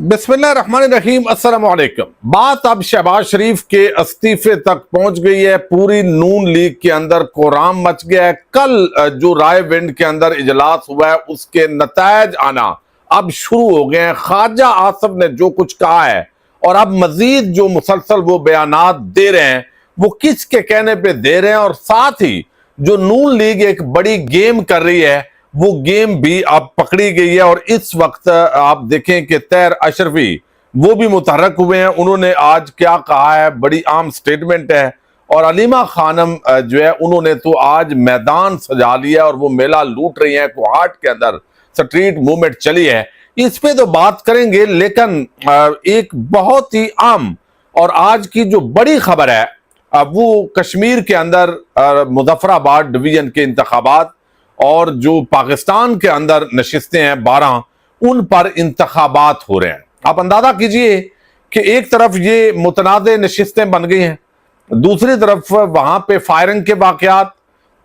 बिस्मिल्लाहिर्रहमानिर्रहीम, अस्सलाम वालेकुम। बात अब शहबाज शरीफ के इस्तीफे तक पहुंच गई है। पूरी नून लीग के अंदर कोहराम मच गया है। कल जो राय विंड के अंदर इजलास हुआ है उसके नतायज आना अब शुरू हो गए हैं। ख्वाजा आसिफ ने जो कुछ कहा है और अब मजीद जो मुसलसल वो बयानात दे रहे हैं वो किसके कहने पे दे रहे हैं, और साथ ही जो नून लीग एक बड़ी गेम कर रही है वो गेम भी अब पकड़ी गई है। और इस वक्त आप देखें कि तैर अशरफी वो भी मुतहरक हुए हैं। उन्होंने आज क्या कहा है, बड़ी आम स्टेटमेंट है। और अलीमा खानम जो है उन्होंने तो आज मैदान सजा लिया और वो मेला लूट रही है। कोहाट के अंदर स्ट्रीट मूवमेंट चली है, इस पे तो बात करेंगे। लेकिन एक बहुत ही आम और आज की जो बड़ी खबर है वो कश्मीर के अंदर मुजफ्फराबाद डिवीजन के इंतखाबात और जो पाकिस्तान के अंदर नशिस्तें हैं 12, उन पर इंतखाबात हो रहे हैं। आप अंदाजा कीजिए कि एक तरफ ये मुतनाज़ नशिस्तें बन गई हैं, दूसरी तरफ वहां पे फायरिंग के वाकयात,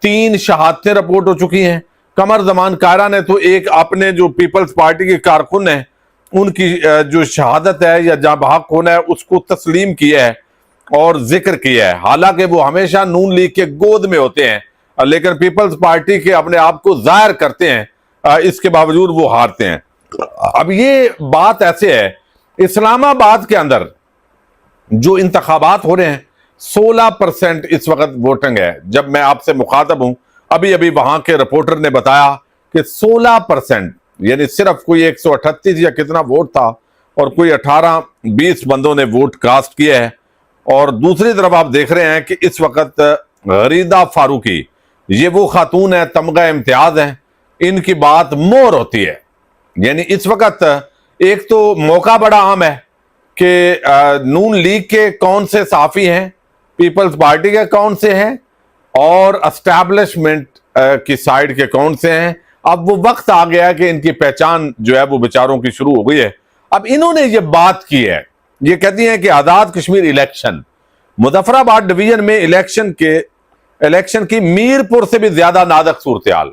3 शहादतें रिपोर्ट हो चुकी हैं। कमर जमान कायरा ने तो एक अपने जो पीपल्स पार्टी के कारकुन है उनकी जो शहादत है या जहां बहक होना है उसको तस्लीम किया है और जिक्र किया है। हालांकि वो हमेशा नून लीग के गोद में होते हैं लेकिन पीपल्स पार्टी के अपने आप को जाहिर करते हैं, इसके बावजूद वो हारते हैं। अब ये बात ऐसे है, इस्लामाबाद के अंदर जो इंतखाबात हो रहे हैं 16% इस वक्त वोटिंग है। जब मैं आपसे मुखातब हूं अभी अभी वहां के रिपोर्टर ने बताया कि 16% यानी सिर्फ कोई 138 या कितना वोट था और कोई 18-20 बंदों ने वोट कास्ट किया है। और दूसरी तरफ आप देख रहे हैं कि इस वक्त गरीदा फारूकी, ये वो खातून है, तमगा इम्तियाज है, इनकी बात मोर होती है। यानी इस वक्त एक तो मौका बड़ा आम है कि नून लीग के कौन से साफी हैं, पीपल्स पार्टी के कौन से हैं और एस्टैब्लिशमेंट की साइड के कौन से हैं। अब वो वक्त आ गया है कि इनकी पहचान जो है वो बेचारों की शुरू हो गई है। अब इन्होंने ये बात की है, ये कहती हैं कि आजाद कश्मीर इलेक्शन, मुजफ्फराबाद डिवीजन में इलेक्शन की मीरपुर से भी ज्यादा नाजुक सूरत हाल।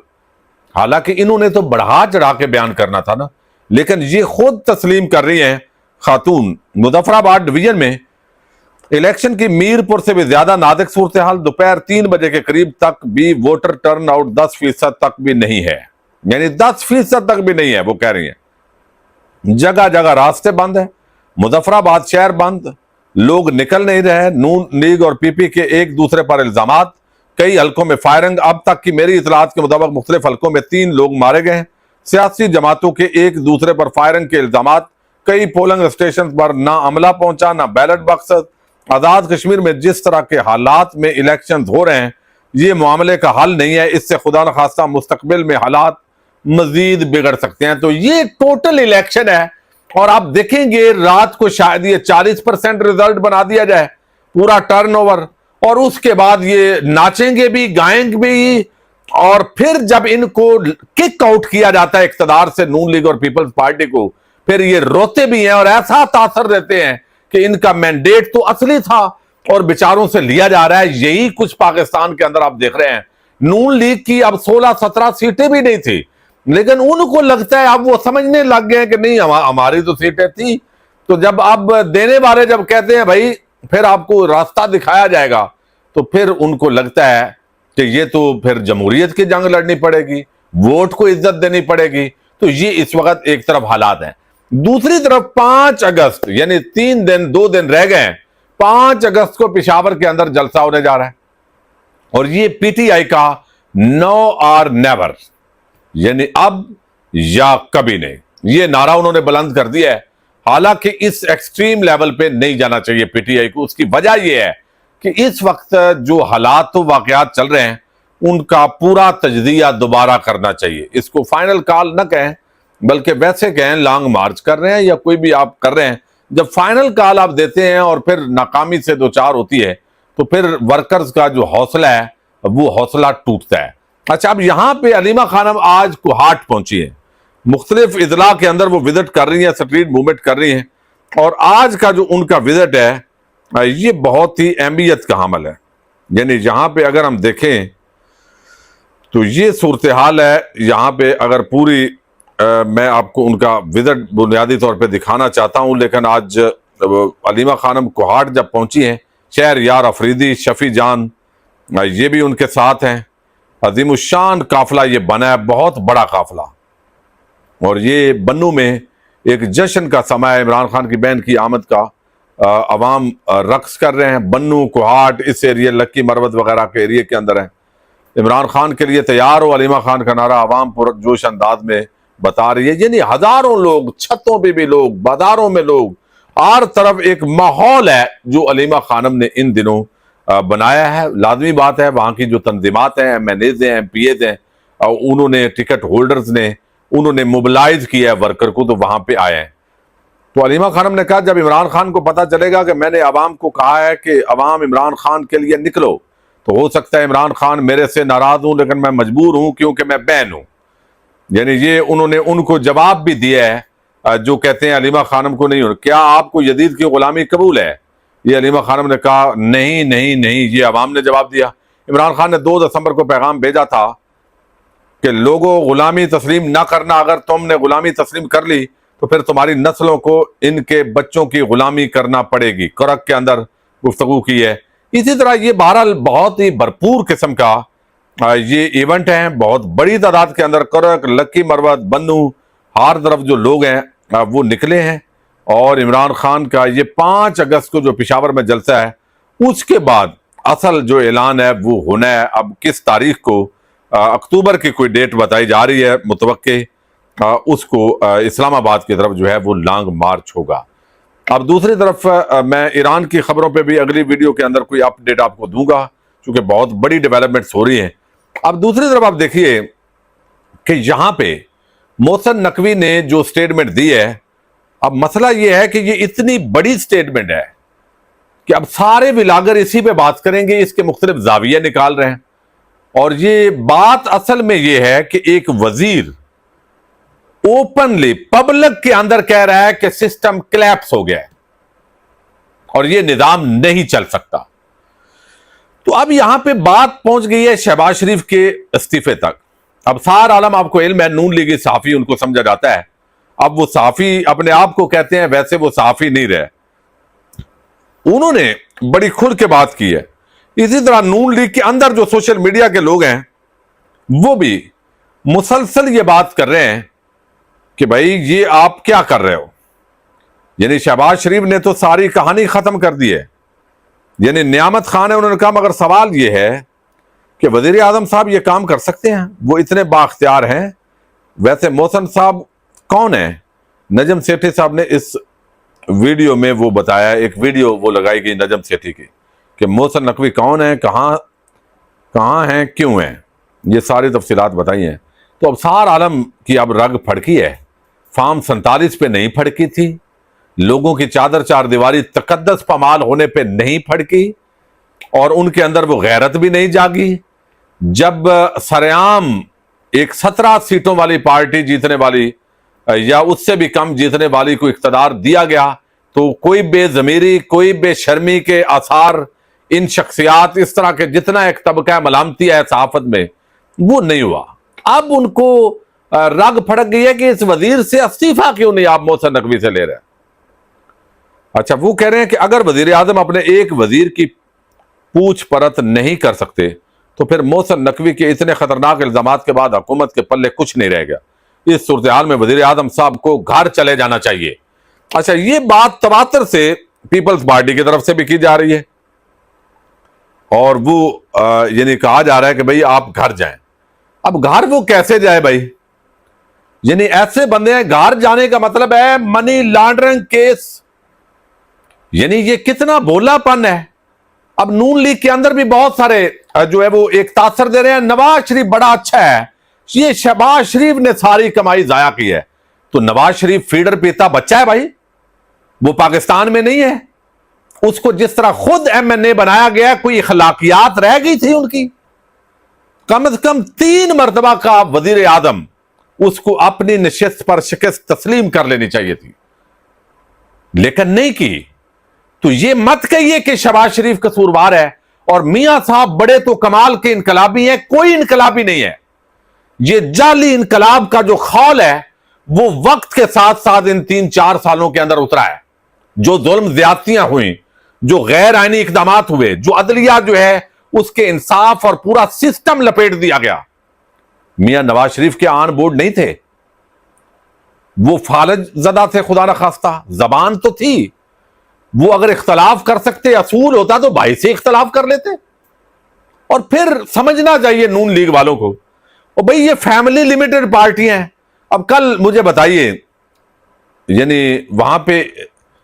हालांकि इन्होंने तो बढ़ा चढ़ा के बयान करना था ना, लेकिन ये खुद तस्लीम कर रही हैं खातून, मुजफ्फराबाद डिवीजन में इलेक्शन की मीरपुर से भी ज्यादा नाजुक सूरत हाल। दोपहर 3 बजे के करीब तक भी वोटर टर्न आउट 10% तक भी नहीं है, यानी 10% तक भी नहीं है। वो कह रही है जगह जगह रास्ते बंद है, मुजफ्फराबाद शहर बंद, लोग निकल नहीं रहे। नून लीग और पीपी के एक दूसरे पर इल्जामात, कई हलकों में फायरिंग। अब तक की मेरी इतलात के मुताबिक मुख्तलिफ हलकों में 3 लोग मारे गए हैं। सियासी जमातों के एक दूसरे पर फायरिंग के इल्जामात, कई पोलिंग स्टेशन पर ना अमला पहुंचा ना बैलेट बक्स। आजाद कश्मीर में जिस तरह के हालात में इलेक्शन हो रहे हैं ये मामले का हल नहीं है, इससे खुदा न खास्ता मुस्तकबिल में हालात मजीद बिगड़ सकते हैं। तो ये टोटल इलेक्शन है और आप देखेंगे रात को शायद ये 40% रिजल्ट बना दिया जाए, पूरा टर्नओवर, और उसके बाद ये नाचेंगे भी गाएंगे भी। और फिर जब इनको किक आउट किया जाता है इख्तिदार से नून लीग और पीपल्स पार्टी को, फिर ये रोते भी हैं और ऐसा तासर देते हैं कि इनका मैंडेट तो असली था और बेचारों से लिया जा रहा है। यही कुछ पाकिस्तान के अंदर आप देख रहे हैं। नून लीग की अब 16-17 सीटें भी नहीं थी, लेकिन उनको लगता है अब वो समझने लग गए कि नहीं हमारी तो सीटें थी। तो जब अब देने वाले जब कहते हैं भाई फिर आपको रास्ता दिखाया जाएगा, तो फिर उनको लगता है कि ये तो फिर जमहूरियत की जंग लड़नी पड़ेगी, वोट को इज्जत देनी पड़ेगी। तो ये इस वक्त एक तरफ हालात हैं। दूसरी तरफ 5 अगस्त यानी 2 दिन रह गए हैं। 5 अगस्त को पेशावर के अंदर जलसा होने जा रहा है और ये पीटीआई का नो आर नेवर, यानी अब या कभी नहीं, ये नारा उन्होंने बुलंद कर दिया है। हालांकि इस एक्सट्रीम लेवल पे नहीं जाना चाहिए पीटीआई को। उसकी वजह यह है कि इस वक्त जो हालात तो वाकयात चल रहे हैं उनका पूरा तजजिया दोबारा करना चाहिए। इसको फाइनल कॉल न कहें बल्कि वैसे कहें लॉन्ग मार्च कर रहे हैं या कोई भी आप कर रहे हैं। जब फाइनल कॉल आप देते हैं और फिर नाकामी से 2-4 होती है तो फिर वर्कर्स का जो हौसला है वो हौसला टूटता है। अच्छा, अब यहां पे अलीमा खानम आज कोहाट पहुंची है, मुख्तलिफ इजला के अंदर वो विजिट कर रही है, स्ट्रीट मूवमेंट कर रही है। और आज का जो उनका विजिट है ये बहुत ही अहमियत का हामिल है। यानी यहां पे अगर हम देखें तो ये सूरत हाल है। यहां पे अगर पूरी मैं आपको उनका विजिट बुनियादी तौर पे दिखाना चाहता हूं, लेकिन आज अलीमा खानम कोहाट जब पहुंची हैं, शहर यार अफरीदी, शफी जान ये भी उनके साथ हैं। अजीमुशान काफिला ये बना है, बहुत बड़ा काफिला, और ये बन्नू में एक जश्न का समय है। इमरान खान की बहन की आमद का अवाम रक्स कर रहे हैं। बन्नू, कोहाट, इस एरिया, लक्की मरवत वगैरह के एरिया के अंदर हैं। इमरान खान के लिए तैयार हो, अलीमा खान का नारा अवाम पुरजोश अंदाज में बता रही है। यानी हजारों लोग, छतों पे भी लोग, बाजारों में लोग, हर तरफ एक माहौल है जो अलीमा खानम ने इन दिनों बनाया है। लाजमी बात है, वहां की जो तंजीमात हैं, MNAs हैं, MPAs हैं, उन्होंने, टिकट होल्डर्स ने, उन्होंने मोबिलाइज किया है वर्कर को, तो वहां पे आए हैं। तो अलीमा खानम ने कहा जब इमरान खान को पता चलेगा कि मैंने अवाम को कहा है कि अवाम इमरान खान के लिए निकलो, तो हो सकता है इमरान खान मेरे से नाराज हूं, लेकिन मैं मजबूर हूं क्योंकि मैं बहन हूं। यानी ये उन्होंने उनको जवाब भी दिया है जो कहते हैं अलीमा खानम को नहीं हो, क्या आपको यजीद की गुलामी कबूल है? ये अलीमा खानम ने कहा नहीं नहीं नहीं, ये अवाम ने जवाब दिया। इमरान खान ने 2 दिसंबर को पैगाम भेजा था कि लोगों गुलामी तस्लीम ना करना, अगर तुमने गुलामी तस्लीम कर ली तो फिर तुम्हारी नस्लों को इनके बच्चों की गुलामी करना पड़ेगी। करक के अंदर गुफ्तगू की है। इसी तरह ये बहरहाल बहुत ही भरपूर किस्म का ये इवेंट है। बहुत बड़ी तादाद के अंदर करक, लक्की मरवत, बन्नू, हर तरफ जो लोग हैं वो निकले हैं। और इमरान खान का ये 5 अगस्त को जो पेशावर में जलसा है, उसके बाद असल जो ऐलान है वो होना है। अब किस तारीख को, अक्टूबर की कोई डेट बताई जा रही है मुतवक्के, उसको इस्लामाबाद की तरफ जो है वो लॉन्ग मार्च होगा। अब दूसरी तरफ मैं ईरान की खबरों पे भी अगली वीडियो के अंदर कोई अपडेट आपको दूंगा, क्योंकि बहुत बड़ी डेवलपमेंट्स हो रही हैं। अब दूसरी तरफ आप देखिए कि यहां पे मोहसिन नकवी ने जो स्टेटमेंट दी है, अब मसला यह है कि ये इतनी बड़ी स्टेटमेंट है कि अब सारे विलागर इसी पे बात करेंगे, इसके मुख्तलिफ जाविये निकाल रहे हैं। और ये बात असल में यह है कि एक वजीर ओपनली पब्लिक के अंदर कह रहा है कि सिस्टम क्लैप्स हो गया है और यह निजाम नहीं चल सकता। तो अब यहां पे बात पहुंच गई है शहबाज शरीफ के इस्तीफे तक। अब सार आलम आपको इल्म है, नून लीगी सहाफी उनको समझा जाता है। अब वो सहाफी अपने आप को कहते हैं, वैसे वो सहाफी नहीं रहे। उन्होंने बड़ी खुल के बात की है। इसी तरह नून लीग के अंदर जो सोशल मीडिया के लोग हैं वो भी मुसलसल ये बात कर रहे हैं कि भाई ये आप क्या कर रहे हो। यानी शहबाज शरीफ ने तो सारी कहानी खत्म कर दी है। यानी नियामत खान है, उन्होंने कहा मगर सवाल ये है कि वजीर आजम साहब ये काम कर सकते हैं, वो इतने बाख्तियार हैं। वैसे मोहसिन साहब कौन है? नजम सेठी साहब ने इस वीडियो में वो बताया, एक वीडियो वो लगाई गई नजम सेठी की कि मोहसिन नकवी कौन है, कहाँ हैं, क्यों हैं, ये सारी तफसीलात बताई हैं। तो अब सार आलम की अब रग फड़की है। फार्म 47 पे नहीं फड़की थी, लोगों की चादर चार दीवारी तकद्दस पमाल होने पे नहीं फड़की, और उनके अंदर वो गैरत भी नहीं जागी। जब सरेआम एक 17 सीटों वाली पार्टी जीतने वाली या उससे भी कम जीतने वाली को इख्तदार दिया गया, तो कोई बेजमीरी, कोई बेशर्मी के आसार इन शख्सियात, इस तरह के जितना एक तबका मलामती है सहाफत में, वो नहीं हुआ। अब उनको रग फड़क गई है कि इस वजीर से इस्तीफा क्यों नहीं आप मोहसिन नकवी से ले रहे हैं। अच्छा, वो कह रहे हैं कि अगर वजीर आजम अपने एक वजीर की पूछ परत नहीं कर सकते तो फिर मोहसिन नकवी के इतने खतरनाक इल्जामात के बाद हुकूमत के पल्ले कुछ नहीं रह गया। इस सूरत हाल में वजीर आजम साहब को घर चले जाना चाहिए। अच्छा, ये बात तवातर से पीपल्स पार्टी की तरफ से भी की जा रही है, और वो यानी कहा जा रहा है कि भाई आप घर जाएं। अब घर वो कैसे जाए भाई? यानी ऐसे बंदे हैं, घर जाने का मतलब है मनी लॉन्ड्रिंग केस। यानी ये कितना भोलापन है। अब नून लीग के अंदर भी बहुत सारे जो है वो एक तासर दे रहे हैं, नवाज शरीफ बड़ा अच्छा है, ये शहबाज शरीफ ने सारी कमाई जाया की है। तो नवाज शरीफ फीडर पीता बच्चा है भाई, वो पाकिस्तान में नहीं है। उसको जिस तरह खुद MNA बनाया गया, कोई अखलाकियात रह गई थी उनकी? कम से कम 3 मरतबा का वजीर आजम, उसको अपनी नशिस्त पर शिकस्त तस्लीम कर लेनी चाहिए थी, लेकिन नहीं की। तो ये मत कहिए कि शहबाज शरीफ कसूरवार है और मियां साहब बड़े तो कमाल के इनकलाबी हैं। कोई इनकलाबी नहीं है। ये जाली इनकलाब का जो खौल है वो वक्त के साथ साथ इन 3-4 सालों के अंदर उतरा है। जो जुल्म ज्यादतियां हुई, जो गैर आईनी इकदामात हुए, जो अदलिया जो है उसके इंसाफ और पूरा सिस्टम लपेट दिया गया। मियां नवाज शरीफ के आन बोर्ड नहीं थे, वो फालज ज़दा थे, खुदा न खास्ता, जबान तो थी, वो अगर इख्तलाफ कर सकते, असूल होता तो भाई से इख्तलाफ कर लेते। और फिर समझना चाहिए नून लीग वालों को, और भाई ये फैमिली लिमिटेड पार्टियां हैं। अब कल मुझे बताइए, यानी वहां पे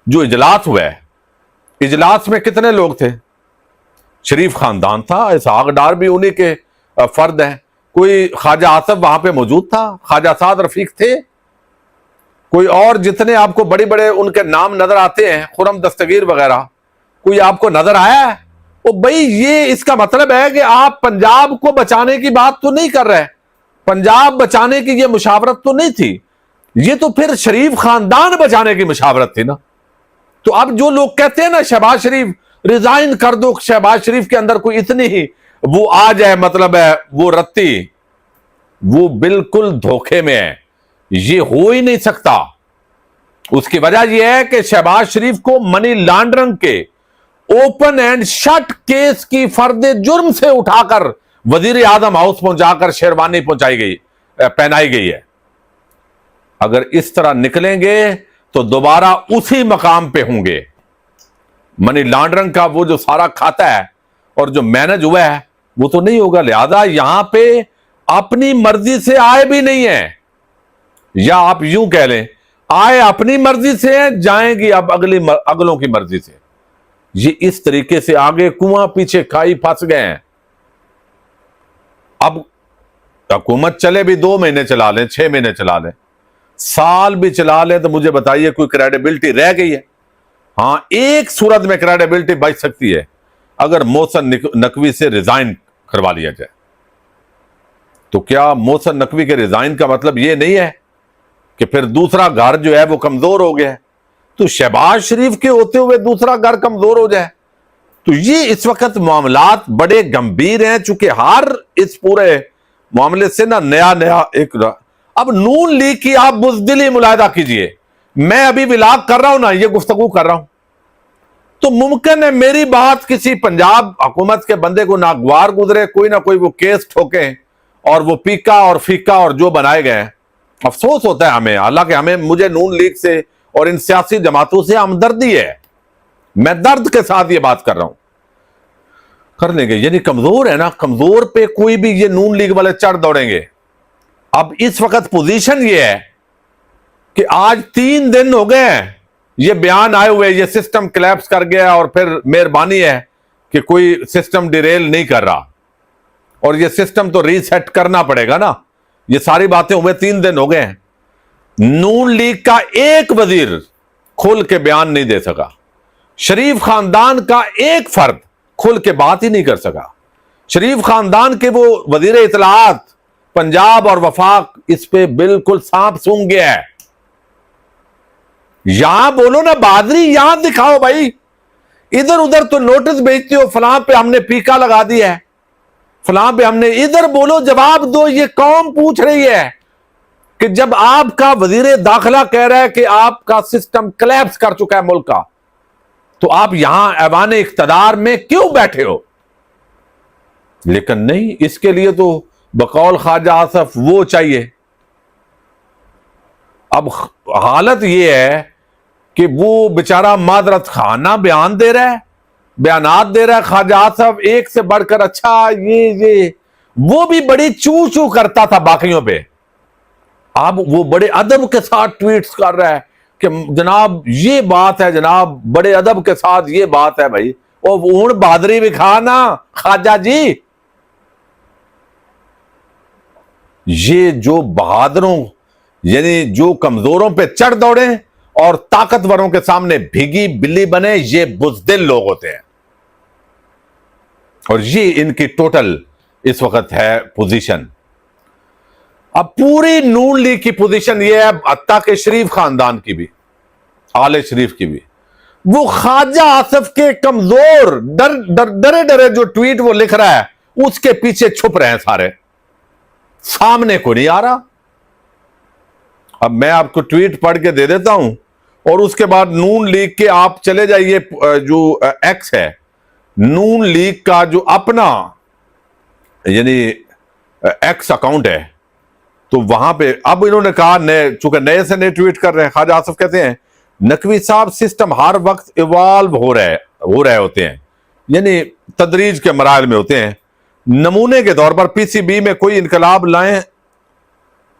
जो इजलास हुआ है, इजलास में कितने लोग थे? शरीफ खानदान था, इसहाक डार भी उन्हीं के फर्द हैं, कोई ख्वाजा आसफ वहां पे मौजूद था, ख्वाजा साद रफीक थे, कोई और जितने आपको बड़े बड़े उनके नाम नजर आते हैं, खुरम दस्तगीर वगैरह, कोई आपको नजर आया है? ओ भाई, ये इसका मतलब है कि आप पंजाब को बचाने की बात तो नहीं कर रहे, पंजाब बचाने की ये मुशावरत तो नहीं थी, ये तो फिर शरीफ खानदान बचाने की मुशावरत थी ना। तो अब जो लोग कहते हैं ना शहबाज शरीफ रिजाइन कर दो, शहबाज शरीफ के अंदर कोई इतनी ही वो आ जाए, मतलब है वो रत्ती, वो बिल्कुल धोखे में है, ये हो ही नहीं सकता। उसकी वजह यह है कि शहबाज शरीफ को मनी लॉन्ड्रिंग के ओपन एंड शट केस की फर्द जुर्म से उठाकर वजीर आजम हाउस पहुंचाकर शेरवानी पहनाई गई है। अगर इस तरह निकलेंगे तो दोबारा उसी मकाम पे होंगे। मनी लॉन्ड्रिंग का वो जो सारा खाता है और जो मैनेज हुआ है वो तो नहीं होगा। लिहाजा यहां पे अपनी मर्जी से आए भी नहीं है, या आप यूं कह लें आए अपनी मर्जी से हैं, जाएंगी अब अगलों की मर्जी से। ये इस तरीके से आगे कुआं पीछे खाई फंस गए हैं। अब हुकूमत चले भी 2 महीने चला लें, 6 महीने चला लें, साल भी चला लें, तो मुझे बताइए कोई क्रेडिबिलिटी रह गई है? हां, एक सूरत में क्रेडिबिलिटी बच सकती है, अगर मोहसिन नकवी से रिजाइन करवा लिया जाए। तो क्या मोहसिन नकवी के रिजाइन का मतलब यह नहीं है कि फिर दूसरा घर जो है वो कमजोर हो गया है? तो शहबाज शरीफ के होते हुए दूसरा घर कमजोर हो जाए? तो ये इस वक्त मामलात बड़े गंभीर हैं, चूंकि हर इस पूरे मामले से ना नया एक अब नून लीग की आप बुज़दिली मुलाहिदा कीजिए। मैं अभी विलाप कर रहा हूं ना, ये गुफ्तगू कर रहा हूं, तो मुमकिन है मेरी बात किसी पंजाब हुकूमत के बंदे को नागवार गुजरे, कोई ना कोई वो केस ठोके और वो पीका और फीका और जो बनाए गए। अफसोस होता है हमें, हालांकि मुझे नून लीग से और इन सियासी जमातों से हमदर्दी है, मैं दर्द के साथ ये बात कर रहा हूं। कर लेंगे, यानी कमजोर है ना, कमजोर पे कोई भी ये नून लीग वाले चढ़ दौड़ेंगे। अब इस वक्त पोजीशन ये है कि आज 3 दिन हो गए हैं ये बयान आए हुए, ये सिस्टम कोलैप्स कर गया और फिर मेहरबानी है कि कोई सिस्टम डिरेल नहीं कर रहा, और ये सिस्टम तो रीसेट करना पड़ेगा ना। ये सारी बातें हुए 3 दिन हो गए हैं, नून लीग का एक वजीर खुल के बयान नहीं दे सका, शरीफ खानदान का एक फर्द खुल के बात ही नहीं कर सका। शरीफ खानदान के वो वजीर इतलात पंजाब और वफाक इस पे बिल्कुल सांप सूंघ गया है। यहां बोलो ना बहादुरी, यहां दिखाओ भाई, इधर उधर तो नोटिस भेजते हो, फलां पे हमने पीका लगा दिया है, फलां पे हमने, इधर बोलो, जवाब दो। ये कौम पूछ रही है कि जब आपका वजीर दाखिला कह रहा है कि आपका सिस्टम कोलैप्स कर चुका है मुल्क का, तो आप यहां ऐवान इख्तदार में क्यों बैठे हो? लेकिन नहीं, इसके लिए तो बकौल ख्वाजा आसफ वो चाहिए। अब हालत ये है कि वो बेचारा मादरत खाना बयान दे रहा है, बयानात दे रहा है ख्वाजा आसफ, एक से बढ़कर अच्छा। ये वो भी बड़ी चू चू करता था बाकियों पे, अब वो बड़े अदब के साथ ट्वीट्स कर रहा है कि जनाब ये बात है, जनाब बड़े अदब के साथ ये बात है भाई। और ऊण बहादुरी भी खाना ख्वाजा जी, ये जो बहादुरों यानी जो कमजोरों पे चढ़ दौड़े और ताकतवरों के सामने भीगी बिल्ली बने, ये बुज़दिल लोग होते हैं। और ये इनकी टोटल इस वक्त है पोजीशन। अब पूरी नून लीग की पोजीशन ये है, हत्ता के शरीफ खानदान की भी, आले शरीफ की भी, वो ख्वाजा आसफ के कमजोर डरे डरे जो ट्वीट वो लिख रहा है उसके पीछे छुप रहे हैं सारे, सामने को नहीं आ रहा। اب میں آپ کو ٹویٹ پڑھ کے دے دیتا ہوں اور اس کے بعد نون لیگ کے آپ چلے جائیے جو ایکس ہے، نون لیگ کا جو اپنا یعنی ایکس اکاؤنٹ ہے، تو وہاں پہ اب انہوں نے کہا چونکہ نئے سے نئے ٹویٹ کر رہے ہیں، خواجہ آصف کہتے ہیں نقوی صاحب سسٹم ہر وقت ایوالو ہو رہے ہوتے ہیں، یعنی تدریج کے مراحل میں ہوتے ہیں۔ نمونے کے طور پر پی سی بی میں کوئی انقلاب لائیں،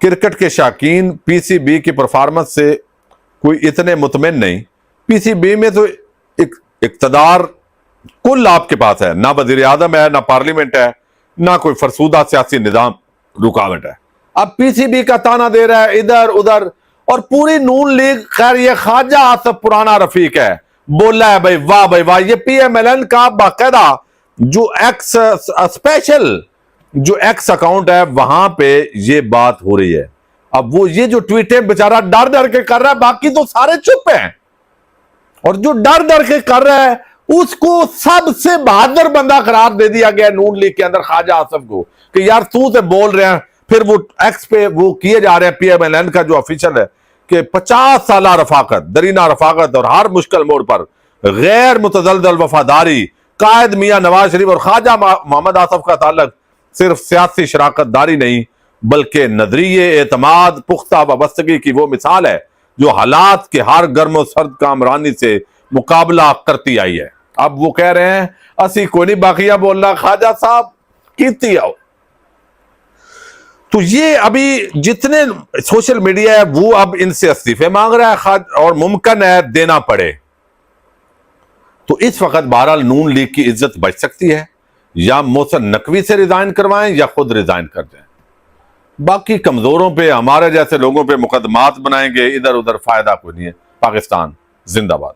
کرکٹ کے شائقین پی سی بی کی پرفارمنس سے کوئی اتنے مطمئن نہیں۔ پی سی بی میں تو اقتدار کل آپ کے پاس ہے، نہ وزیر اعظم ہے، نہ پارلیمنٹ ہے، نہ کوئی فرسودہ سیاسی نظام رکاوٹ ہے۔ اب پی سی بی کا تانا دے رہا ہے ادھر ادھر، اور پوری نون لیگ، خیر یہ خواجہ آصف پرانا رفیق ہے، بولا ہے بھائی واہ بھائی واہ، یہ پی ایم ایل این کا باقاعدہ جو ایکس اسپیشل جو ایکس اکاؤنٹ ہے وہاں پہ یہ بات ہو رہی ہے۔ اب وہ یہ جو ٹویٹیں بیچارہ ڈر ڈر کے کر رہا ہے، باقی تو سارے چپ ہیں، اور جو ڈر ڈر کے کر رہا ہے اس کو سب سے بہادر بندہ قرار دے دیا گیا نون لیگ کے اندر، خواجہ آصف کو، کہ یار تو سے بول رہے ہیں۔ پھر وہ ایکس پہ وہ کیے جا رہے ہیں، پی ایم ایل این کا جو آفیشل ہے، کہ 50 سالہ رفاقت، درینہ رفاقت، اور ہر مشکل موڑ پر غیر متزلزل وفاداری، قائد میاں نواز شریف اور خواجہ محمد آصف کا تعلق صرف سیاسی شراکت داری نہیں بلکہ نظریے، اعتماد، پختہ وابستگی کی وہ مثال ہے جو حالات کے ہر گرم و سرد کامرانی سے مقابلہ کرتی آئی ہے۔ اب وہ کہہ رہے ہیں اسی کوئی نہیں باقیہ بول رہا، خواجہ صاحب کیتی آؤ۔ تو یہ ابھی جتنے سوشل میڈیا ہے وہ اب ان سے استعفے مانگ رہا ہے، اور ممکن ہے دینا پڑے۔ تو اس وقت بہرحال نون لیگ کی عزت بچ سکتی ہے، یا محسن نقوی سے ریزائن کروائیں یا خود ریزائن کر جائیں۔ باقی کمزوروں پہ، ہمارے جیسے لوگوں پہ مقدمات بنائیں گے ادھر ادھر، فائدہ کوئی نہیں ہے۔ پاکستان زندہ باد۔